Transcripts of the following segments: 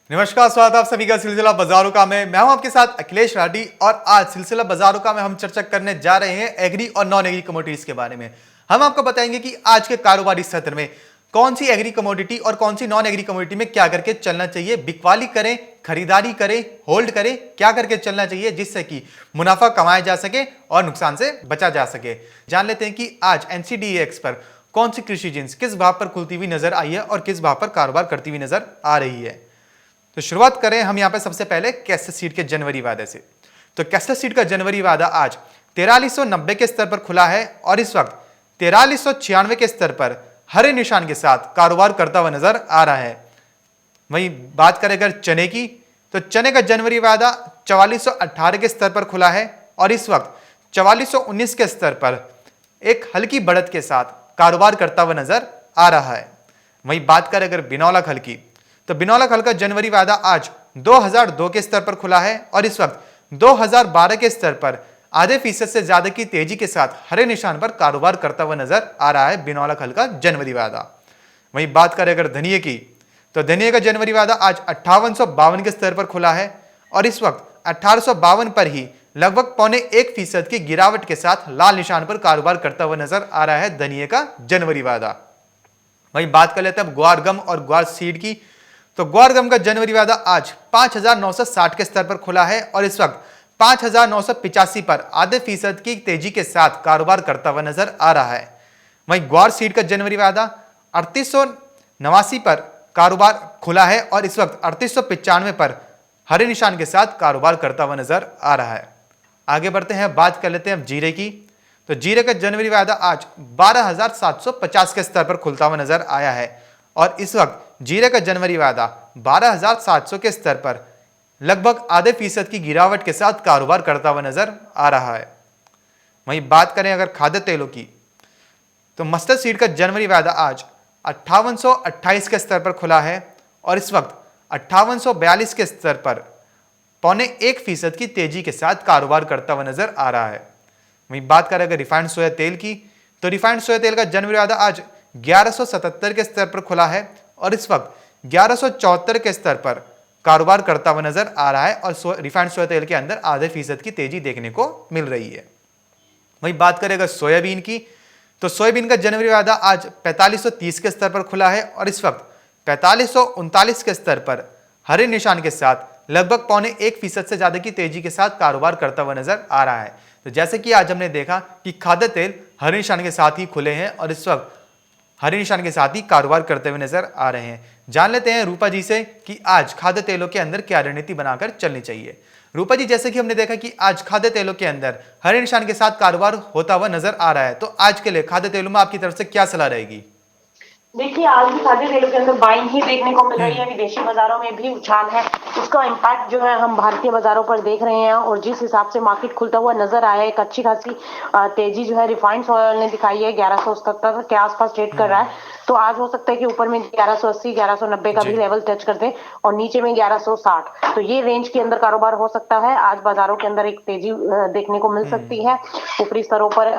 नमस्कार, स्वागत है आप सभी का सिलसिला बाजारों का में। मैं हूं आपके साथ अखिलेश राठी और आज सिलसिला बाजारों का में हम चर्चा करने जा रहे हैं एग्री और नॉन एग्री कमोडिटीज के बारे में। हम आपको बताएंगे कि आज के कारोबारी सत्र में कौन सी एग्री कमोडिटी और कौन सी नॉन एग्री कमोडिटी में क्या करके चलना चाहिए, बिकवाली करें, खरीदारी करें, होल्ड करें, क्या करके चलना चाहिए जिससे कि मुनाफा कमाया जा सके और नुकसान से बचा जा सके। जान लेते हैं कि आज एनसीडीएक्स पर कौन सी कृषि जिन्स किस भाव पर खुलती हुई नजर आई है और किस भाव पर कारोबार करती हुई नजर आ रही है। तो शुरुआत करें हम यहां पे सबसे पहले कैस्टर सीड के जनवरी वादे से। तो कैस्टर सीड का जनवरी वादा आज 4390 के स्तर पर खुला है और इस वक्त 4396 के स्तर पर हरे निशान के साथ कारोबार करता हुआ नजर आ रहा है। वहीं बात करें अगर चने की, तो चने का जनवरी वादा 4418 के स्तर पर खुला है और इस वक्त 4419 के स्तर पर एक हल्की बढ़त के साथ कारोबार करता हुआ नजर आ रहा है। वहीं बात करें अगर बिनौला खल की, तो बिनौला खल का जनवरी वादा आज 2002 के स्तर पर खुला है और इस वक्त 2012 के स्तर पर आधे फीसद से ज्यादा की तेजी के साथ हरे निशान पर कारोबार करता हुआ नजर आ रहा है बिनौला खल का जनवरी वादा। वहीं बात करें अगर धनिये की, तो धनिये का जनवरी वादा आज 5852 के स्तर पर खुला है और इस वक्त 1852 पर ही लगभग 0.25% की गिरावट के साथ लाल निशान पर कारोबार करता हुआ नजर आ रहा है धनिये का जनवरी वादा। वहीं बात कर लेते हैं अब ग्वार गम और ग्वार सीड की, तो ग्वार गम का जनवरी वादा आज 5960 के स्तर पर खुला है और इस वक्त 5985 पर आधे फीसद की तेजी के साथ कारोबार करता हुआ नजर आ रहा है। वहीं ग्वार सीड का जनवरी वादा 3889 पर कारोबार खुला है और इस वक्त 3895 पर हरे निशान के साथ कारोबार करता हुआ नजर आ रहा है। आगे बढ़ते हैं, बात कर लेते हैं अब जीरे की, तो जीरे का जनवरी वादा आज 12750 के स्तर पर खुलता हुआ नजर आया है और इस वक्त जीरे का जनवरी वादा 12700 के स्तर पर लगभग आधे फीसद की गिरावट के साथ कारोबार करता हुआ नजर आ रहा है। वहीं बात करें अगर खाद्य तेलों की, तो मस्टर्ड सीड का जनवरी वादा आज 5828 के स्तर पर खुला है और इस वक्त 5842 के स्तर पर 0.25% की तेजी के साथ कारोबार करता हुआ नजर आ रहा है। वहीं बात करें अगर रिफाइंड सोया तेल की, तो रिफाइंड सोया तेल का जनवरी वादा आज 1177 के स्तर पर खुला है और इस वक्त 1174 के स्तर पर कारोबार करता हुआ नजर आ रहा है और रिफाइंड सोया तेल के अंदर आधे फीसद की तेजी देखने को मिल रही है। वहीं बात करें अगर सोयाबीन की, तो सोयाबीन का जनवरी वादा आज 4530 के स्तर पर खुला है और इस वक्त 4539 के स्तर पर हरे निशान के साथ लगभग 0.25% से ज्यादा की तेजी के साथ कारोबार करता हुआ नजर आ रहा है। तो जैसे कि आज हमने देखा कि खाद्य तेल हरे निशान के साथ ही खुले हैं और इस वक्त हरे निशान के साथ ही कारोबार करते हुए नजर आ रहे हैं। जान लेते हैं रूपा जी से कि आज खाद्य तेलों के अंदर क्या रणनीति बनाकर चलनी चाहिए। रूपा जी, जैसे कि हमने देखा कि आज खाद्य तेलों के अंदर हरे निशान के साथ कारोबार होता हुआ नजर आ रहा है, तो आज के लिए खाद्य तेलों में आपकी तरफ से क्या सलाह रहेगी? देखिए, आज भी खाद्य तेलों के अंदर बाइंग ही देखने को मिल रही है। विदेशी बाजारों में भी उछाल है, उसका इम्पैक्ट जो है हम भारतीय बाजारों पर देख रहे हैं और जिस हिसाब से मार्केट खुलता हुआ नजर आया है, एक अच्छी खासी तेजी जो है रिफाइंड ऑयल ने दिखाई है। 1177 के आसपास ट्रेड कर रहा है, तो आज हो सकता है कि ऊपर में 1180 1190 का भी लेवल टच कर दे और नीचे में 1160, तो ये रेंज के अंदर कारोबार हो सकता है। आज बाजारों के अंदर एक तेजी देखने को मिल सकती है। ऊपरी स्तरों पर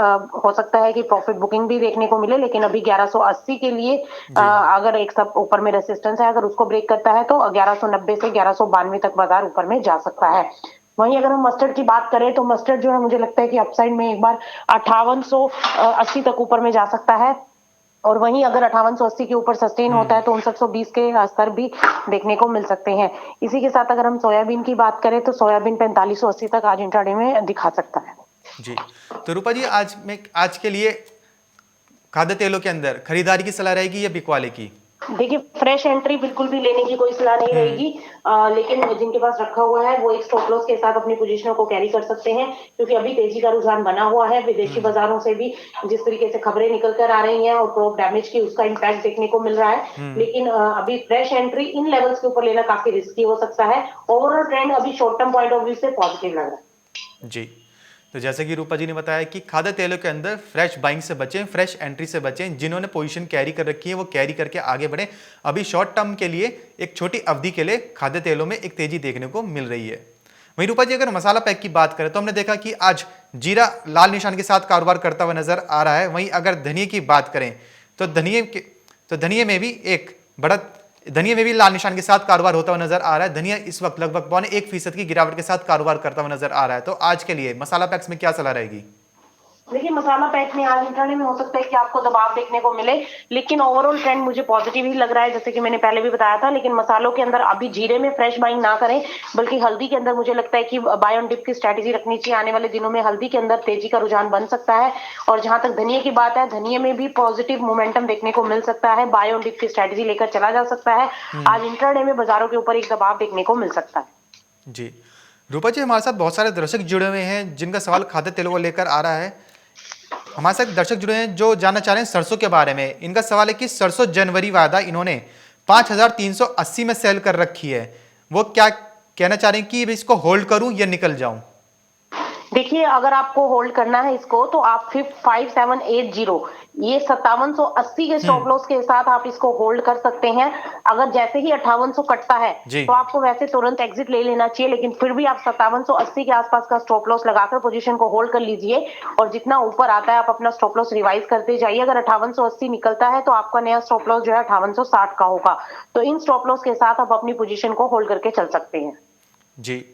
हो सकता है कि प्रॉफिट बुकिंग भी देखने को मिले, लेकिन अभी 1180 के लिए अगर एक सब ऊपर में रेसिस्टेंस है, अगर उसको ब्रेक करता है तो 1190 से 1192 तक बाजार ऊपर में जा सकता है। वहीं अगर हम मस्टर्ड की बात करें तो मस्टर्ड जो है मुझे लगता है कि अपसाइड में एक बार 5880 तक ऊपर में जा सकता है और वहीं अगर 5880 के ऊपर सस्टेन होता है तो 5920 के स्तर भी देखने को मिल सकते हैं। इसी के साथ अगर हम सोयाबीन की बात करें तो सोयाबीन 4580 तक आज इंट्राडे में दिखा सकता है। जी, तो रूपा जी, आज के लिए खाद्य तेलों के अंदर खरीदारी की सलाह रहेगी या बिकवाले की? देखिए, फ्रेश एंट्री बिल्कुल भी लेने की कोई सलाह नहीं रहेगी, लेकिन जिनके पास रखा हुआ है वो एक स्टॉप लॉस के साथ अपनी पोजीशनों को कैरी कर सकते हैं, क्योंकि अभी तेजी का रुझान बना हुआ है। विदेशी बाजारों से भी जिस तरीके से खबरें निकल कर आ रही हैं और क्रॉप डैमेज की उसका इम्पैक्ट देखने को मिल रहा है, लेकिन अभी फ्रेश एंट्री इन लेवल्स के ऊपर लेना काफी रिस्की हो सकता है। ओवरऑल ट्रेंड अभी short term point of view से पॉजिटिव लग रहा है। जी, तो जैसे कि रूपा जी ने बताया कि खाद्य तेलों के अंदर फ्रेश बाइंग से बचें, फ्रेश एंट्री से बचें। जिन्होंने पोजीशन कैरी कर रखी है वो कैरी करके आगे बढ़ें। अभी शॉर्ट टर्म के लिए, एक छोटी अवधि के लिए खाद्य तेलों में एक तेजी देखने को मिल रही है। वहीं रूपा जी, अगर मसाला पैक की बात करें तो हमने देखा कि आज जीरा लाल निशान के साथ कारोबार करता हुआ नजर आ रहा है। वहीं अगर धनिये की बात करें तो धनिये में भी एक बढ़त धनिया में भी लाल निशान के साथ कारोबार होता हुआ नजर आ रहा है। धनिया इस वक्त लगभग 1% की गिरावट के साथ कारोबार करता हुआ नजर आ रहा है। तो आज के लिए मसाला पैक्स में क्या सलाह रहेगी? देखिए, मसाला पैक में आज इंट्राडे में हो सकता है कि आपको दबाव देखने को मिले, लेकिन ओवरऑल ट्रेंड मुझे पॉजिटिव ही लग रहा है, जैसे कि मैंने पहले भी बताया था। लेकिन मसालों के अंदर अभी जीरे में फ्रेश बाइंग ना करें, बल्कि हल्दी के अंदर मुझे लगता है कि बाय ऑन डिप की स्ट्रेटेजी रखनी चाहिए। आने वाले दिनों में हल्दी के अंदर तेजी का रुझान बन सकता है। और जहां तक धनिया की बात है, धनिया में भी पॉजिटिव मोमेंटम देखने को मिल सकता है। बाय ऑन डिप की स्ट्रेटेजी लेकर चला जा सकता है। आज इंट्राडे में बाजारों के ऊपर एक दबाव देखने को मिल सकता है। जी, रूपा जी, हमारे साथ बहुत सारे दर्शक जुड़े हुए हैं जिनका सवाल खाद्य तेलों को लेकर आ रहा है। हमारे साथ दर्शक जुड़े हैं जो जानना चाह रहे हैं सरसों के बारे में। इनका सवाल है कि सरसों जनवरी वायदा इन्होंने 5380 में सेल कर रखी है, वो क्या कहना चाह रहे हैं कि इसको होल्ड करूं या निकल जाऊं? देखिए, अगर आपको होल्ड करना है इसको, तो आप 5780 ये 5780 के स्टॉप लॉस के साथ आप इसको होल्ड कर सकते हैं। अगर जैसे ही 5800 कटता है जी। तो आपको वैसे तुरंत एग्जिट ले लेना चाहिए, लेकिन फिर भी आप 5780 के आसपास का स्टॉप लॉस लगाकर पोजीशन को होल्ड कर लीजिए। और जितना ऊपर आता है आप अपना स्टॉप लॉस रिवाइज करते जाइए। अगर 5880 निकलता है तो आपका नया स्टॉप लॉस जो है 5860 का होगा। तो इन स्टॉप लॉस के साथ आप अपनी पोजीशन को होल्ड करके चल सकते हैं। जी,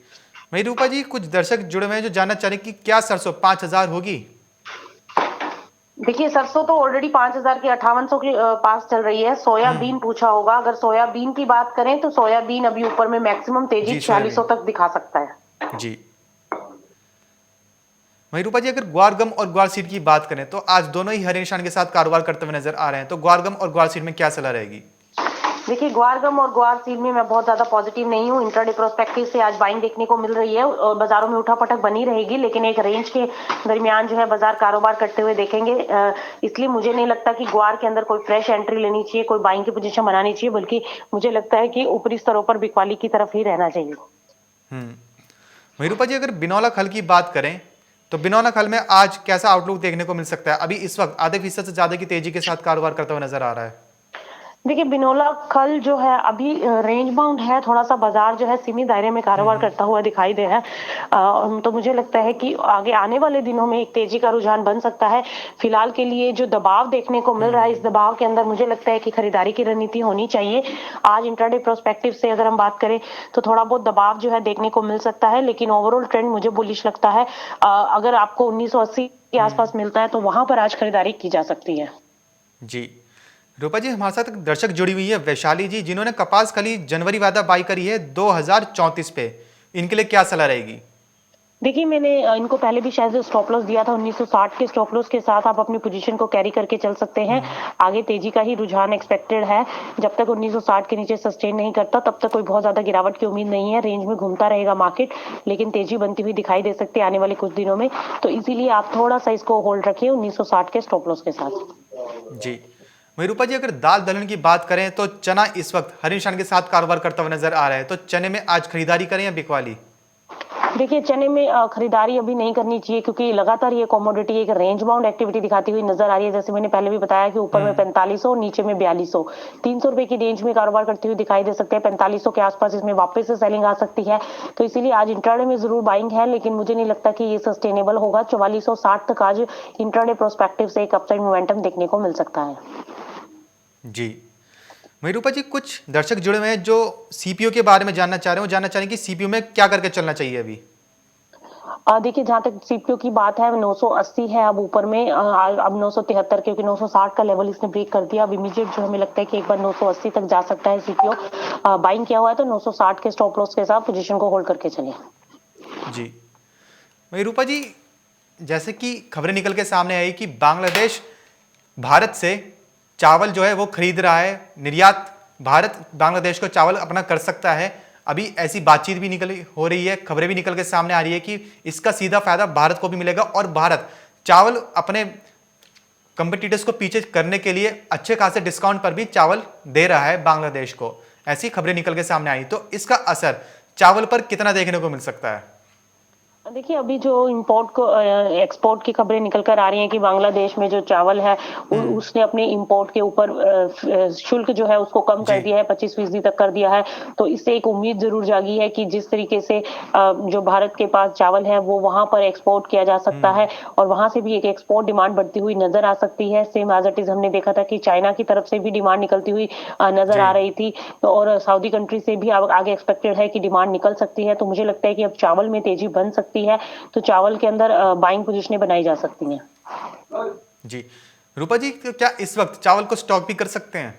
वही रूपा जी, कुछ दर्शक जुड़े हुए हैं जो जानना चाह रहे हैं कि क्या सरसों 5000 होगी? देखिए, सरसों तो ऑलरेडी 5000 के 5800 के पास चल रही है। सोयाबीन पूछा होगा, अगर सोयाबीन की बात करें तो सोयाबीन अभी ऊपर में मैक्सिमम तेजी जी, 4600 सोयाबीन। तक दिखा सकता है। जी, वही रूपा जी, अगर ग्वार गम और ग्वार सीड की बात करें तो आज दोनों ही हरे निशान के साथ कारोबार करते हुए नजर आ रहे हैं। तो ग्वार गम और ग्वार सीड में क्या सलाह रहेगी? देखिए, ग्वार गम और ग्वार सीड में मैं बहुत ज्यादा पॉजिटिव नहीं हूँ। इंट्राडे प्रोस्पेक्टिव से आज बाइंग देखने को मिल रही है और बाजारों में उठापटक बनी रहेगी, लेकिन एक रेंज के दरमियान जो है बाजार कारोबार करते हुए देखेंगे। इसलिए मुझे नहीं लगता कि ग्वार के अंदर कोई फ्रेश एंट्री लेनी चाहिए, कोई बाइंग की पोजीशन बनानी चाहिए, बल्कि मुझे लगता है कि ऊपरी स्तरों पर बिकवाली की तरफ ही रहना चाहिए। वही रूपा जी, अगर बिनौला खल की बात करें तो बिनौला खल में आज कैसा आउटलुक देखने को मिल सकता है? अभी इस वक्त आधे फीसद से ज्यादा की तेजी के साथ कारोबार करता हुआ नजर आ रहा है। देखिए, बिनौला खल जो है अभी रेंज बाउंड है, थोड़ा सा बाजार जो है सीमित दायरे में कारोबार करता हुआ दिखाई दे रहा है। तो मुझे लगता है कि आगे आने वाले दिनों में एक तेजी का रुझान बन सकता है। फिलहाल के लिए जो दबाव देखने को मिल रहा है, इस दबाव के अंदर मुझे लगता है कि खरीदारी की रणनीति होनी चाहिए। आज इंट्राडे प्रोस्पेक्टिव से अगर हम बात करें तो थोड़ा बहुत दबाव जो है देखने को मिल सकता है, लेकिन ओवरऑल ट्रेंड मुझे बुलिश लगता है। अगर आपको 1980 के आसपास मिलता है तो वहां पर आज खरीदारी की जा सकती है। जी, रूपा जी, हमारे साथ एक दर्शक जुड़ी हुई है वैशाली जी, जिन्होंने कपास खली जनवरी वायदा बाई करी है 2034 पे। इनके लिए क्या सलाह रहेगी? देखिए, मैंने इनको पहले भी शायद स्टॉप लॉस दिया था 1960 के स्टॉप लॉस के साथ आप अपनी पोजीशन को कैरी करके चल सकते हैं। आगे तेजी का ही रुझान एक्सपेक्टेड है। जब तक 1960 के नीचे सस्टेन नहीं करता तब तक कोई बहुत ज्यादा गिरावट की उम्मीद नहीं है। रेंज में घूमता रहेगा मार्केट, लेकिन तेजी बनती हुई दिखाई दे सकती है आने वाले कुछ दिनों में। तो इसीलिए आप थोड़ा सा इसको होल्ड रखिए 1960 के स्टॉप लॉस के साथ। जी, वही रूपा जी, अगर दाल दलहन की बात करें तो चना इस वक्त हरे निशान के साथ कारोबार करता हुआ नजर आ रहा है। तो चने में आज खरीदारी करें या बिकवाली? देखिए, चने में खरीदारी अभी नहीं करनी चाहिए, क्योंकि लगातार ये कमोडिटी एक रेंज बाउंड एक्टिविटी दिखाती हुई नजर आ रही है। जैसे मैंने पहले भी बताया कि ऊपर में 4500, नीचे में 4200, 300 रुपए की रेंज में कारोबार करती हुई दिखाई दे सकते हैं। 4500 के आसपास इसमें वापस से सेलिंग आ सकती है। तो इसीलिए आज इंट्राडे में जरूर बाइंग है, लेकिन मुझे नहीं लगता कि ये सस्टेनेबल होगा। 4460 तक आज इंट्राडे प्रोस्पेक्टिव से एक अपसाइड मोमेंटम देखने को मिल सकता है। जी, वही रूपा जी, कुछ दर्शक जुड़े हुए हैं जो सीपीयू के बारे में जानना चाह रहे हैं। वो जानना चाह रहे हैं कि सीपीयू में क्या करके चलना चाहिए अभी? देखिए, जहां तक सीपीयू की बात है 980 है अब ऊपर में। अब 973, क्योंकि 960 का लेवल इसने ब्रेक कर दिया। अब इमीडिएट जो हमें लगता है कि एक बार 980 तक जा सकता है सीपीयू। बाइंग किया हुआ है तो 960 के स्टॉप लॉस के साथ पोजीशन को होल्ड करके चलिए। जी, वही रूपा जी, जैसे कि खबरें निकल के सामने आई कि बांग्लादेश भारत से चावल जो है वो खरीद रहा है, निर्यात भारत बांग्लादेश को चावल अपना कर सकता है। अभी ऐसी बातचीत भी निकल हो रही है, खबरें भी निकल के सामने आ रही है कि इसका सीधा फायदा भारत को भी मिलेगा और भारत चावल अपने कंपटीटर्स को पीछे करने के लिए अच्छे खासे डिस्काउंट पर भी चावल दे रहा है बांग्लादेश को। ऐसी खबरें निकल के सामने आई, तो इसका असर चावल पर कितना देखने को मिल सकता है? देखिए, अभी जो इम्पोर्ट को एक्सपोर्ट की खबरें निकल कर आ रही हैं कि बांग्लादेश में जो चावल है हम्म। उसने अपने इम्पोर्ट के ऊपर शुल्क जो है उसको कम जी। कर दिया है, 25% तक कर दिया है। तो इससे एक उम्मीद जरूर जागी है कि जिस तरीके से जो भारत के पास चावल है वो वहां पर एक्सपोर्ट किया जा सकता हम्म। है और वहां से भी एक एक्सपोर्ट डिमांड बढ़ती हुई नजर आ सकती है। सेम एज इट इज हमने देखा था कि चाइना की तरफ से भी डिमांड निकलती हुई नजर जी। आ रही थी। तो और सऊदी कंट्री से भी आगे एक्सपेक्टेड है कि डिमांड निकल सकती है। तो मुझे लगता है कि अब चावल में तेजी बन सकती है। तो चावल के अंदर बाइंग पोजीशनें बनाई जा सकती हैं। जी। रूपा जी, तो क्या इस वक्त चावल को स्टॉक भी कर सकते हैं?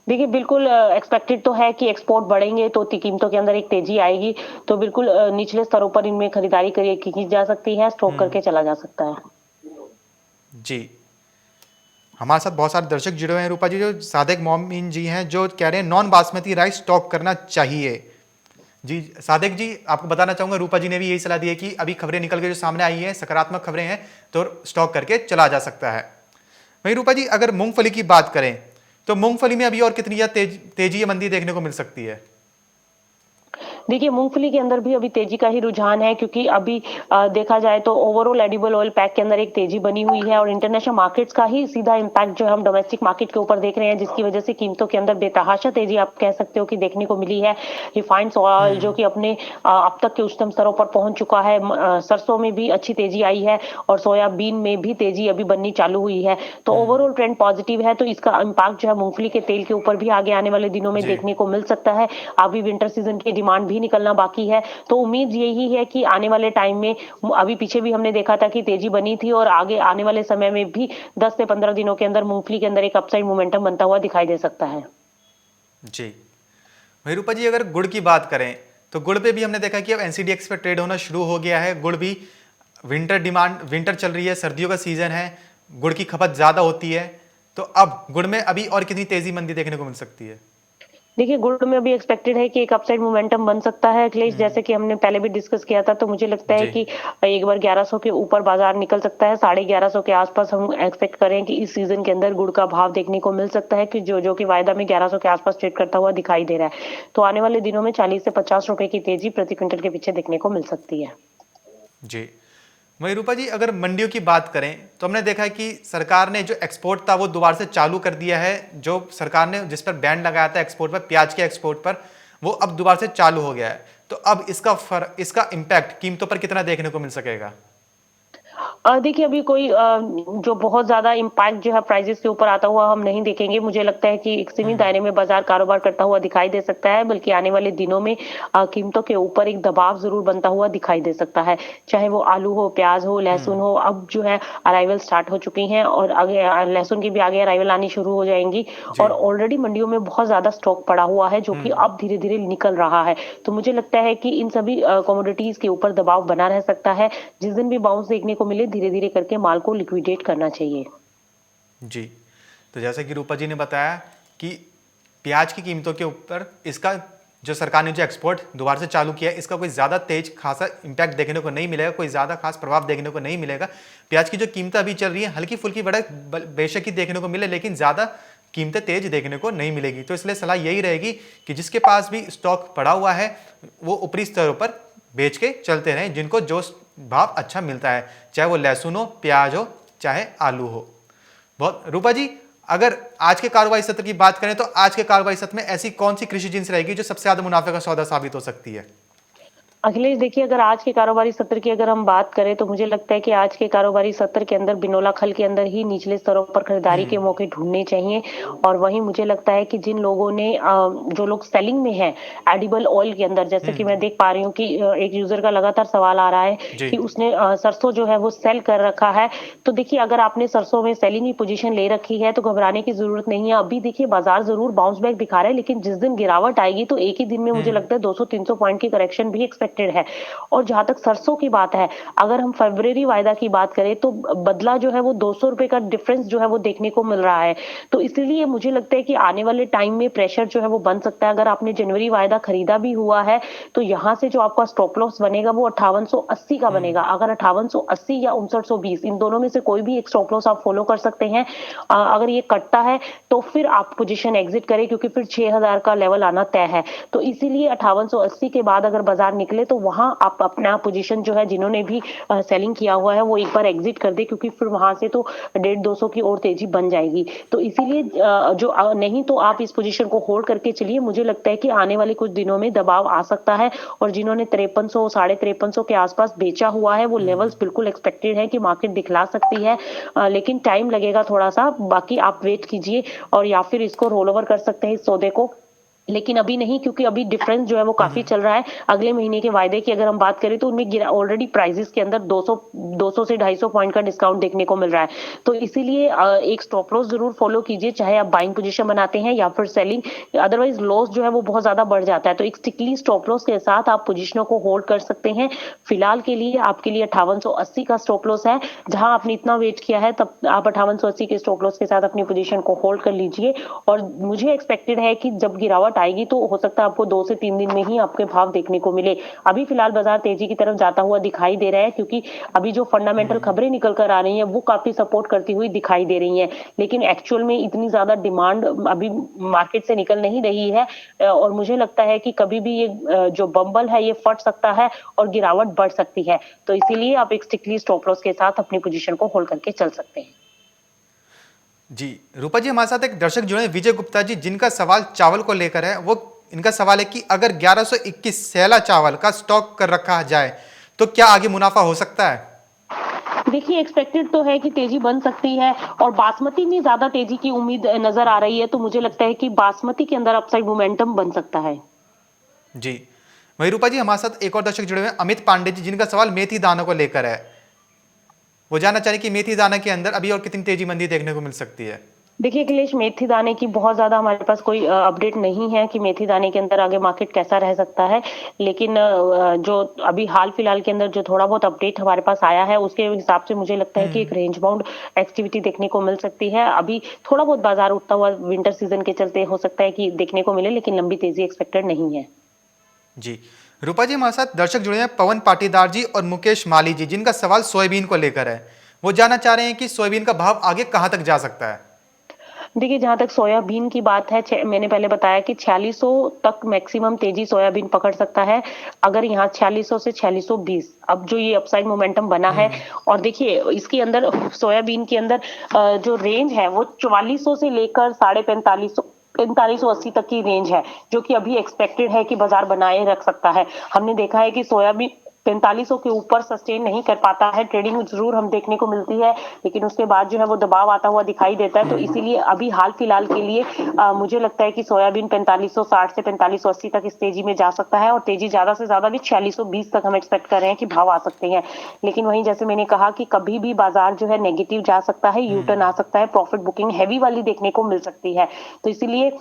देखिए, बिल्कुल एक्सपेक्टेड तो है कि एक्सपोर्ट बढ़ेंगे तो कीमतों के अंदर एक तेजी आएगी। तो बिल्कुल निचले स्तरों पर इनमें खरीदारी की जा सकती है, स्टॉक हम्म। करके चला जा सकता है। जी। हमारे साथ बहुत सारे दर्शक जुड़े हुए हैं रूपा जी, जो सादिक मोमिन जी हैं, जो कह रहे हैं नॉन बासमती राइस स्टॉक करना चाहिए। जी सादिक जी, आपको बताना चाहूंगा रूपा जी ने भी यही सलाह दी है कि अभी खबरें निकल के जो सामने आई हैं, सकारात्मक खबरें हैं, तो स्टॉक करके चला जा सकता है। वहीं रूपा जी, अगर मूंगफली की बात करें तो मूंगफली में अभी और कितनी तेजी या मंदी देखने को मिल सकती है? देखिए, मूँगफली के अंदर भी अभी तेज़ी का ही रुझान है क्योंकि अभी देखा जाए तो ओवरऑल एडिबल ऑयल पैक के अंदर एक तेज़ी बनी हुई है और इंटरनेशनल मार्केट्स का ही सीधा इम्पैक्ट जो है हम डोमेस्टिक मार्केट के ऊपर देख रहे हैं, जिसकी वजह से कीमतों के अंदर बेतहाशा तेज़ी आप कह सकते हो कि देखने को मिली है। रिफाइंड ऑयल जो कि अपने अब तक के उच्चतम स्तरों पर पहुँच चुका है। सरसों में भी अच्छी तेज़ी आई है और सोयाबीन में भी तेज़ी अभी बननी चालू हुई है। तो ओवरऑल ट्रेंड पॉजिटिव है, तो इसका इम्पैक्ट जो है मूँगफली के तेल के ऊपर भी आगे आने वाले दिनों में जी। देखने को मिल सकता है। अभी विंटर सीजन की डिमांड भी निकलना बाकी है। तो उम्मीद यही है कि आने वाले टाइम में अभी पीछे भी हमने देखा था कि तेजी बनी थी और आगे आने वाले समय में भी 10 से 15 दिनों के अंदर मूंगफली के अंदर एक अपसाइड मोमेंटम बनता हुआ दिखाई दे सकता है। जी। वहीं रूपा जी, अगर गुड़ की बात करें तो गुड़ पे भी हमने देखा कि अब एनसीडीएक्स पे ट्रेड होना शुरू हो गया है। गुड़ भी विंटर चल रही है, सर्दियों का सीजन है, गुड़ की खपत ज्यादा होती है, तो अब गुड़ में अभी और कितनी तेजी मंदी देखने को मिल सकती है? देखिए, गुड में अभी एक्सपेक्टेड है कि एक अपसाइड मोमेंटम बन सकता है अखिलेश, जैसे कि हमने पहले भी डिस्कस किया था। तो मुझे लगता है जी। कि एक बार 1100 के ऊपर बाजार निकल सकता है। 1150 के आसपास हम एक्सपेक्ट करें कि इस सीजन के अंदर गुड़ का भाव देखने को मिल सकता है कि जो कि वायदा में 1100 के आसपास ट्रेड करता हुआ दिखाई दे रहा है। तो आने वाले दिनों में 40 से 50 रुपए की तेजी प्रति क्विंटल के पीछे देखने को मिल सकती है। जी। वहीं रूपा जी, अगर मंडियों की बात करें तो हमने देखा है कि सरकार ने जो एक्सपोर्ट था वो दोबारा से चालू कर दिया है। जो सरकार ने जिस पर बैन लगाया था एक्सपोर्ट पर, प्याज के एक्सपोर्ट पर, वो अब दोबारा से चालू हो गया है। तो अब इसका इम्पैक्ट कीमतों पर कितना देखने को मिल सकेगा? देखिए, अभी कोई जो बहुत ज़्यादा इम्पैक्ट जो है प्राइसेज़ के ऊपर आता हुआ हम नहीं देखेंगे। मुझे लगता है कि एक सीमित दायरे में बाज़ार कारोबार करता हुआ दिखाई दे सकता है, बल्कि आने वाले दिनों में कीमतों के ऊपर एक दबाव ज़रूर बनता हुआ दिखाई दे सकता है। चाहे वो आलू हो, प्याज़ हो, लहसुन हो, अब जो है अराइवल स्टार्ट हो चुकी हैं और आगे लहसुन की भी आगे अराइवल आनी शुरू हो जाएँगी जी। और ऑलरेडी मंडियों में बहुत ज़्यादा स्टॉक पड़ा हुआ है, जो कि अब धीरे-धीरे निकल रहा है। तो मुझे लगता है कि इन सभी कमोडिटीज़ के ऊपर दबाव बना रह सकता है। जिस दिन भी बाउंस देखने को मिले, धीरे-धीरे करके माल को लिक्विडेट करना चाहिए। जी। तो जैसे कि रूपा जी ने बताया कि प्याज की कीमतों के ऊपर इसका जो सरकार ने जो एक्सपोर्ट दोबारा से चालू किया है, इसका कोई ज़्यादा तेज खासा इम्पैक्ट देखने को नहीं मिलेगा, कोई ज़्यादा खास प्रभाव देखने को नहीं मिलेगा। प्याज की जो कीमतें अभी चल रही है, हल्की फुल्की बढ़त बेशक ही देखने को मिले, लेकिन ज़्यादा कीमतें तेज देखने को नहीं मिलेगी। तो इसलिए सलाह यही रहेगी कि जिसके पास भी स्टॉक पड़ा हुआ है वो ऊपरी स्तरों पर बेच के चलते रहें, जिनको जो भाव अच्छा मिलता है, चाहे वो लहसुन हो, प्याज हो, चाहे आलू हो। बहुत रूपा जी, अगर आज के कारोबारी सत्र की बात करें तो आज के कारोबारी सत्र में ऐसी कौन सी कृषि जिन्स रहेगी जो सबसे ज्यादा मुनाफे का सौदा साबित हो सकती है? अखिलेश, देखिए, अगर आज के कारोबारी सत्र की अगर हम बात करें तो मुझे लगता है कि आज के कारोबारी सत्र के अंदर बिनोला खल के अंदर ही निचले स्तरों पर खरीदारी के मौके ढूंढने चाहिए। और वहीं मुझे लगता है कि जिन लोगों ने जो लोग सेलिंग में हैं एडिबल ऑयल के अंदर, जैसे कि मैं देख पा रही हूँ कि एक यूजर का लगातार सवाल आ रहा है जी। कि उसने सरसों जो है वो सेल कर रखा है। तो देखिए, अगर आपने सरसों में सेलिंग की पोजीशन ले रखी है तो घबराने की जरूरत नहीं है। अभी देखिए, बाजार जरूर बाउंस बैक दिखा रहा है, लेकिन जिस दिन गिरावट आएगी तो एक ही दिन में मुझे लगता है 200-300 पॉइंट की करेक्शन भी एक्सपेक्टेड है। और जहां तक सरसों की बात है, अगर हम फरवरी वायदा की बात करें तो बदला जो है वो 200 रुपए का डिफरेंस जो है वो देखने को मिल रहा है। तो इसलिए मुझे लगता है कि आने वाले टाइम में प्रेशर जो है वो बन सकता है। अगर आपने जनवरी वायदा खरीदा भी हुआ है तो यहाँ से जो आपका स्टॉप लॉस बनेगा वो 5880 का बनेगा। अगर 5880 या 5920 इन दोनों में से कोई भी एक स्टॉप लॉस आप फॉलो कर सकते हैं। अगर ये कटता है तो फिर आप पोजीशन एग्जिट करें, क्योंकि फिर 6000 का लेवल आना तय है। तो इसीलिए 5880 के बाद अगर बाजार निकले निकले तो वहां आप अपना पोजीशन जो है जिन्होंने भी सेलिंग किया हुआ है वो एक बार एग्जिट कर दे, क्योंकि फिर वहां से तो 150-200 की और तेजी बन जाएगी। तो इसीलिए नहीं तो आप इस पोजीशन को होल्ड करके चलिए। मुझे लगता है कि आने वाले कुछ दिनों में दबाव आ सकता है, और जिन्होंने 5300 5350 के आसपास बेचा हुआ है वो लेवल्स बिल्कुल एक्सपेक्टेड है कि मार्केट दिखला सकती है, लेकिन टाइम लगेगा थोड़ा सा। बाकी आप वेट कीजिए और या फिर इसको रोल ओवर कर सकते हैं इस सौदे को, लेकिन अभी नहीं, क्योंकि अभी डिफरेंस जो है वो काफी चल रहा है। अगले महीने के वायदे की अगर हम बात करें तो उनमें ऑलरेडी प्राइसेस के अंदर 200 से 250 पॉइंट का डिस्काउंट देखने को मिल रहा है। तो इसीलिए एक स्टॉप लॉस जरूर फॉलो कीजिए, चाहे आप बाइंग पोजीशन बनाते हैं या फिर सेलिंग, अदरवाइज लॉस जो है वो बहुत ज्यादा बढ़ जाता है। तो एक स्ट्रिक्टली स्टॉप लॉस के साथ आप पोजीशनों को होल्ड कर सकते हैं। फिलहाल के लिए आपके लिए 5880 का स्टॉप लॉस है। जहां आपने इतना वेट किया है तब आप 5880 के स्टॉप लॉस के साथ अपनी पोजीशन को होल्ड कर लीजिए। और मुझे एक्सपेक्टेड है कि जब गिरावट आएगी तो हो सकता है आपको 2 से 3 दिन में ही आपके भाव देखने को मिले। अभी फिलहाल बाजार तेजी की तरफ जाता हुआ दिखाई दे रहा है, क्योंकि अभी जो फंडामेंटल खबरें निकल कर आ रही हैं वो काफी सपोर्ट करती हुई दिखाई दे रही हैं, लेकिन एक्चुअल में इतनी ज्यादा डिमांड अभी मार्केट से निकल नहीं रही है। और मुझे लगता है कि कभी भी ये जो बम्बल है ये फट सकता है और गिरावट बढ़ सकती है। तो इसीलिए आप एक स्ट्रिक्टली स्टॉप लॉस के साथ अपनी पोजीशन को होल्ड करके चल सकते हैं। जी रूपा जी, हमारे साथ एक दर्शक जुड़े हैं विजय गुप्ता जी, जिनका सवाल चावल को लेकर है। वो इनका सवाल है कि अगर 1121 सैला चावल का स्टॉक कर रखा जाए तो क्या आगे मुनाफा हो सकता है? देखिए, एक्सपेक्टेड तो है कि तेजी बन सकती है, और बासमती में ज्यादा तेजी की उम्मीद नजर आ रही है। तो मुझे लगता है कि बासमती के अंदर अपसाइड मोमेंटम बन सकता है। जी वही रूपा जी, हमारे साथ एक और दर्शक जुड़े हुए हैं अमित पांडे जी, जिनका सवाल मेथी दानों को लेकर है। वो जानना चाह रहे कि मेथी दाना के अंदर अभी और कितनी तेजी मंदी देखने को मिल सकती है? देखिए अखिलेश, मेथी दाने की बहुत ज्यादा हमारे पास कोई अपडेट नहीं है कि मेथी दाने के अंदर आगे मार्केट कैसा रह सकता है, लेकिन जो अभी हाल फिलहाल के अंदर जो थोड़ा बहुत अपडेट हमारे पास आया है उसके हिसाब से मुझे लगता है कि एक रेंज बाउंड एक्टिविटी देखने को मिल सकती है। अभी थोड़ा बहुत बाजार उठता हुआ विंटर सीजन के चलते हो सकता है कि देखने को मिले, लेकिन लंबी तेजी एक्सपेक्टेड नहीं है। जी रूपा जी, हमारे साथ दर्शक जुड़े हैं पवन पाटीदार जी और मुकेश माली जी, जिनका सवाल सोयाबीन को लेकर है। वो जानना चाह रहे हैं कि सोयाबीन का भाव आगे कहां तक जा सकता है? देखिए, जहाँ तक सोयाबीन की बात है, मैंने पहले बताया कि 4600 तक मैक्सिमम तेजी सोयाबीन पकड़ सकता है। अगर यहाँ 4600 से 4620 अब जो ये अपसाइड मोमेंटम बना है, और देखिए इसके अंदर सोयाबीन के अंदर जो रेंज है वो 4400 से लेकर 4550 4580 तक की रेंज है, जो कि अभी एक्सपेक्टेड है कि बाजार बनाए रख सकता है। हमने देखा है कि सोयाबीन 4500 के ऊपर सस्टेन नहीं कर पाता है, ट्रेडिंग जरूर हम देखने को मिलती है, लेकिन उसके बाद जो है वो दबाव आता हुआ दिखाई देता है। तो इसीलिए अभी हाल फिलहाल के लिए मुझे लगता है कि सोयाबीन 4560 से 4580 तक इस तेजी में जा सकता है, और तेजी ज्यादा से ज्यादा भी 4620 तक हम एक्सपेक्ट कर रहे हैं कि भाव आ सकते हैं। लेकिन वहीं जैसे मैंने कहा कि कभी भी बाजार जो है नेगेटिव जा सकता है, यू टर्न आ सकता है, प्रॉफिट बुकिंग हैवी वाली देखने को मिल सकती है। तो इसीलिए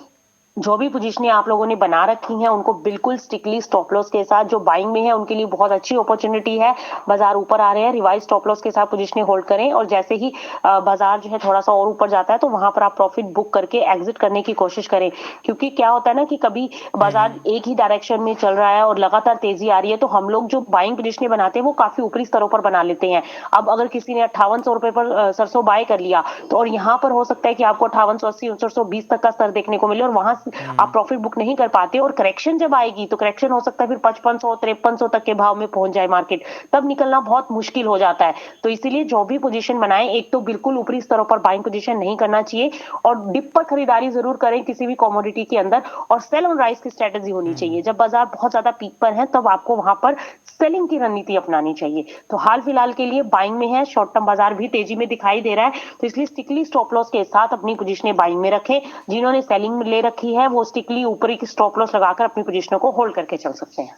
जो भी पोजीशनें आप लोगों ने बना रखी हैं उनको बिल्कुल स्ट्रिक्टली स्टॉप लॉस के साथ, जो बाइंग में है उनके लिए बहुत अच्छी अपॉर्चुनिटी है। बाजार ऊपर आ रहे हैं, रिवाइज स्टॉप लॉस के साथ पोजीशनें होल्ड करें, और जैसे ही बाजार जो है थोड़ा सा और ऊपर जाता है तो वहां पर आप प्रॉफिट बुक करके एग्जिट करने की कोशिश करें। क्योंकि क्या होता है ना कि कभी बाजार एक ही डायरेक्शन में चल रहा है और लगातार तेजी आ रही है, तो हम लोग जो बाइंग पोजीशनें बनाते हैं वो काफी ऊपरी स्तरों पर बना लेते हैं। अब अगर किसी ने 5800 रुपए पर सरसों बाय कर लिया, तो और यहाँ पर हो सकता है कि आपको 5880 5920 तक का स्तर देखने को मिले, और वहां आप प्रॉफिट बुक नहीं कर पाते, और करेक्शन जब आएगी तो करेक्शन हो सकता है फिर 5500 5300 तक के भाव में पहुंच जाए मार्केट, तब निकलना बहुत मुश्किल हो जाता है। तो इसीलिए जो भी पोजीशन बनाए, एक तो बिल्कुल ऊपरी स्तरों पर बाइंग पोजीशन नहीं करना चाहिए, और डिप पर खरीदारी जरूर करें किसी भी कमोडिटी के अंदर, और सेल ऑन राइज की स्ट्रेटेजी होनी चाहिए। जब बाजार बहुत ज्यादा पीक पर है तब आपको वहां पर सेलिंग की रणनीति अपनानी चाहिए। तो हाल फिलहाल के लिए बाइंग में है, शॉर्ट टर्म बाजार भी तेजी में दिखाई दे रहा है, तो इसलिए स्ट्रिक्टली स्टॉप लॉस के साथ अपनी पोजीशनें बाइंग में रखें। जिन्होंने सेलिंग में ले रखी है वो स्ट्रिक्टली ऊपरी की स्टॉप लॉस लगाकर अपनी पोजीशनों को होल्ड करके चल सकते हैं।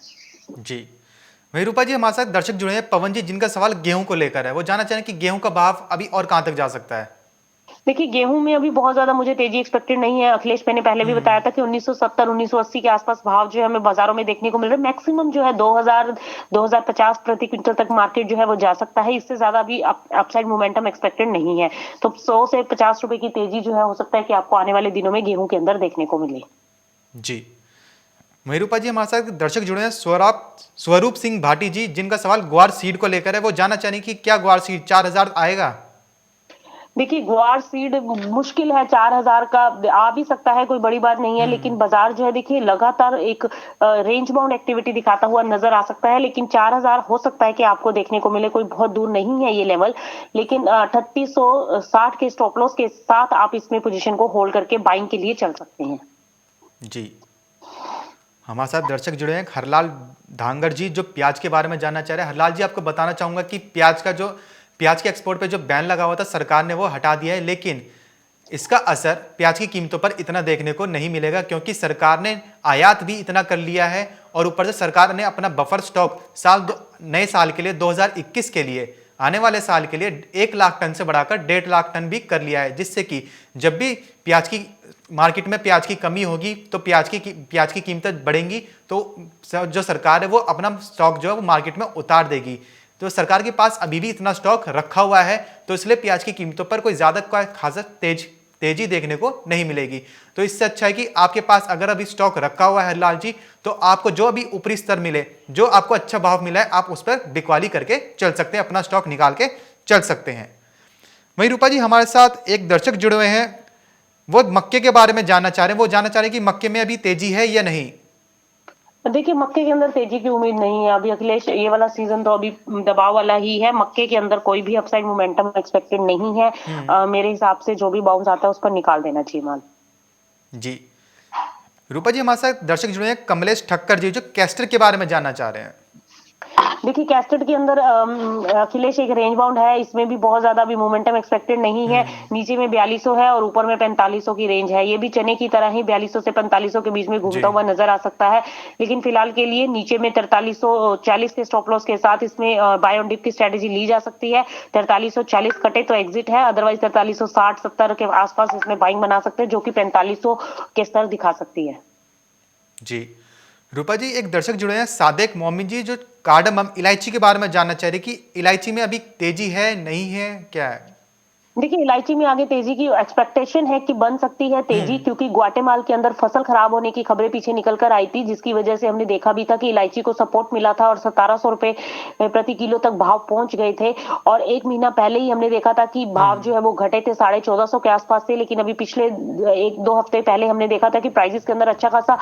जी वही रूपा जी, हमारे साथ दर्शक जुड़े हैं पवन जी, जिनका सवाल गेहूं को लेकर है। वो जानना चाह रहे हैं कि गेहूं का भाव अभी और कहां तक जा सकता है? देखिए, गेहूं में अभी बहुत ज्यादा मुझे तेजी एक्सपेक्टेड नहीं है अखिलेश। मैंने पहले भी बताया था कि 1970 1980 के आसपास भाव जो है हमें बाजारों में देखने को मिल रहा है। मैक्सिमम जो है 2000 2050 प्रति क्विंटल तक मार्केट जो है वो जा सकता है। इससे ज्यादा अभी अपसाइड मोमेंटम एक्सपेक्टेड नहीं है। तो 100 से 50 रुपए की तेजी जो है हो सकता है कि आपको आने वाले दिनों में गेहूं के अंदर देखने को मिले। जी मयूरूपा जी, हमारे साथ दर्शक जुड़े हैं स्वरूप सिंह भाटी जी, जिनका सवाल ग्वार सीड को लेकर है। वो जानना चाह रहे हैं कि क्या ग्वार सीड 4000 आएगा? देखिए ग्वार सीड मुश्किल है, 4,000 का आ भी सकता है, कोई बड़ी बात नहीं है, लेकिन बाजार जो है देखिए लगातार एक रेंज बाउंड एक्टिविटी दिखाता हुआ नजर आ सकता है, लेकिन 4,000 हो सकता है कि आपको देखने को मिले, कोई बहुत दूर नहीं है ये लेवल। लेकिन 3860 के स्टॉप लॉस के साथ आप इसमें पोजीशन को होल्ड करके बाइंग के लिए चल सकते हैं। जी, हमारे साथ दर्शक जुड़े हैं हरलाल धांगर जी, जो प्याज के बारे में जानना चाह रहे हैं। हरलाल जी, आपको बताना चाहूंगा कि प्याज के एक्सपोर्ट पे जो बैन लगा हुआ था सरकार ने वो हटा दिया है, लेकिन इसका असर प्याज की कीमतों पर इतना देखने को नहीं मिलेगा, क्योंकि सरकार ने आयात भी इतना कर लिया है और ऊपर से सरकार ने अपना बफर स्टॉक नए साल के लिए 2021 के लिए, आने वाले साल के लिए 1 लाख टन से बढ़ाकर 1.5 लाख टन भी कर लिया है, जिससे कि जब भी मार्केट में प्याज की कमी होगी तो प्याज की कीमतें बढ़ेंगी, तो जो सरकार है वो अपना स्टॉक जो है वो मार्केट में उतार देगी। तो सरकार के पास अभी भी इतना स्टॉक रखा हुआ है, तो इसलिए प्याज की कीमतों पर कोई ज्यादा खासा तेजी देखने को नहीं मिलेगी। तो इससे अच्छा है कि आपके पास अगर अभी स्टॉक रखा हुआ है हरलाल जी, तो आपको जो अभी ऊपरी स्तर मिले, जो आपको अच्छा भाव मिला है, आप उस पर बिकवाली करके चल सकते हैं, अपना स्टॉक निकाल के चल सकते हैं। वहीं रूपा जी, हमारे साथ एक दर्शक जुड़े हुए हैं, वो मक्के के बारे में जानना चाह रहे हैं। वो जानना चाह रहे हैं कि मक्के में अभी तेजी है या नहीं। देखिए मक्के के अंदर तेजी की उम्मीद नहीं है अभी अखिलेश, ये वाला सीजन तो अभी दबाव वाला ही है। मक्के के अंदर कोई भी अपसाइड मोमेंटम एक्सपेक्टेड नहीं है। मेरे हिसाब से जो भी बाउंस आता है उस पर निकाल देना चाहिए माल। जी, रूपा जी, हमारे साथ दर्शक जुड़े हैं कमलेश ठक्कर जी, जो कैस्टर के बारे में जानना चाह रहे हैं। देखिए कैस्टेड के अंदर अखिलेश एक रेंज बाउंड है, इसमें भी बहुत ज्यादा अभी मोमेंटम एक्सपेक्टेड नहीं है। नीचे में 4200 है और ऊपर में 4500 की रेंज है। ये भी चने की तरह ही 4200 से 4500 के बीच में घूमता हुआ नजर आ सकता है, लेकिन फिलहाल के लिए नीचे में 4340 के स्टॉप लॉस के साथ इसमें बाय ऑन डिप की स्ट्रेटेजी ली जा सकती है। 4340 कटे तो एग्जिट है, अदरवाइज 4360-70 के आसपास इसमें बाइंग बना सकते हैं, जो कि 4500 के स्तर दिखा सकती है। जी, रूपा जी, एक दर्शक जुड़े हैं सादेक मोमिन जी, जो कार्डमम इलायची के बारे में जानना चाह रहे कि इलायची में अभी तेजी है, नहीं है, क्या है। देखिए इलायची में आगे तेजी की एक्सपेक्टेशन है कि बन सकती है तेजी, क्योंकि ग्वाटेमाल के अंदर फसल खराब होने की खबरें पीछे निकल कर आई थी, जिसकी वजह से हमने देखा भी था कि इलायची को सपोर्ट मिला था और 1700 रुपए प्रति किलो तक भाव पहुंच गए थे। और एक महीना पहले ही हमने देखा था कि भाव जो है वो घटे थे 1450 के आसपास से, लेकिन अभी पिछले 1-2 हफ्ते पहले हमने देखा था कि प्राइसेस के अंदर अच्छा खासा